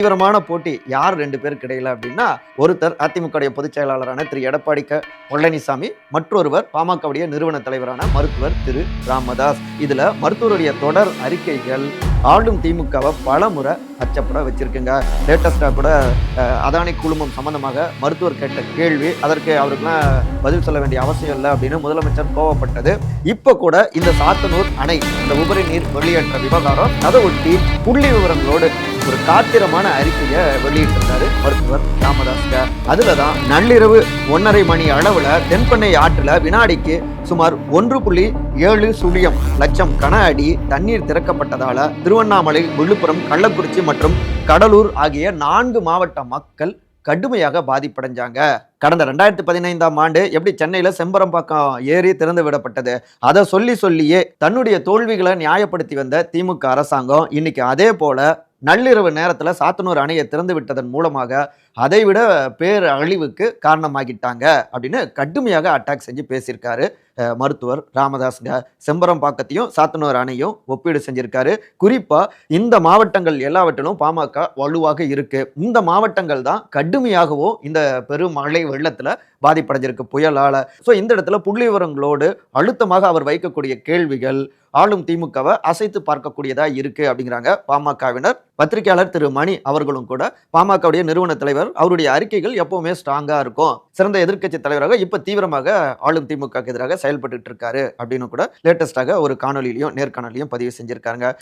தீவிரமான போட்டி யார் 2 பேருக்கு இடையில அப்படின்னா, ஒருத்தர் அதிமுக பொதுச் செயலாளரான திரு எடப்பாடி பழனிசாமி, மற்றொருவர் பாமகவுடைய நிறுவன தலைவரான மருத்துவர் திரு ராமதாஸ். இதுல மருத்துவருடைய தொடர் அறிக்கைகள் ஆளும் திமுகவை பலமுறை அச்சப்பட வச்சிருக்குங்க. லேட்டஸ்டா கூட அதானி குழுமம் சம்பந்தமாக மருத்துவர் கேட்ட கேள்வி, அதற்கு அவருக்குலாம் பதில் சொல்ல வேண்டிய அவசியம் இல்லை அப்படின்னு முதலமைச்சர் கோவப்பட்டது. இப்ப கூட இந்த சாத்தனூர் அணை, இந்த உபரி நீர் வெளியேற்ற விவகாரம், அதை ஒட்டி புள்ளி விவரங்களோடு ஒரு காத்திரமான அறிக்கையை வெளியிட்டிருந்தாரு மருத்துவர் ராமதாஸ். அதுலதான் நள்ளிரவு 1:30 மணி அளவுல தென்பெண்ணை ஆற்றுல வினாடிக்கு சுமார் 1.7 லட்சம் கன அடி தண்ணீர் திறக்கப்பட்டதால திருவண்ணாமலை, விழுப்புரம், கள்ளக்குறிச்சி மற்றும் கடலூர் ஆகிய 4 மாவட்ட மக்கள் கடுமையாக பாதிப்படைஞ்சாங்க. கடந்த 2015ஆம் ஆண்டு எப்படி சென்னையில செம்பரம்பாக்கம் ஏரி திறந்து விடப்பட்டது, அதை சொல்லியே தன்னுடைய தோல்விகளை நியாயப்படுத்தி வந்த திமுக அரசாங்கம் இன்னைக்கு அதே போல நள்ளிரவு நேரத்துல சாத்தனூர் அணையை திறந்து விட்டதன் மூலமாக அதைவிட பேர் அழிவுக்கு காரணமாகிட்டாங்க அப்படின்னு கடுமையாக அட்டாக் செஞ்சு பேசியிருக்காரு மருத்துவர் ராமதாஸ். செம்பரம்பாக்கத்தையும் சாத்தனூர் அணையும் ஒப்பீடு செஞ்சிருக்காரு. குறிப்பா இந்த மாவட்டங்கள் எல்லாவற்றிலும் பாமக வலுவாக இருக்கு. இந்த மாவட்டங்கள் தான் கடுமையாகவும் இந்த பெருமழை வெள்ளத்துல பாதிப்படைஞ்சிருக்கு புயலால. ஸோ இந்த இடத்துல புள்ளி விவரங்களோடு அழுத்தமாக அவர் வைக்கக்கூடிய கேள்விகள் ஆளும் திமுகவை அசைத்து பார்க்கக்கூடியதா இருக்கு அப்படிங்கிறாங்க பாமகவினர். பத்திரிகையாளர் திரு மணி அவர்களும் கூட பாமகவுடைய நிறுவன தலைவர், அவருடைய அறிக்கைகள் எப்பவுமே ஸ்ட்ராங்கா இருக்கும், சிறந்த எதிர்க்கட்சி தலைவராக இப்ப தீவிரமாக ஆளும் திமுக எதிராக செயல்பட்டு இருக்காரு அப்படின்னு கூட லேட்டஸ்டாக ஒரு காணொலியிலையும் நேர்காணலையும் பதிவு செஞ்சிருக்காங்க.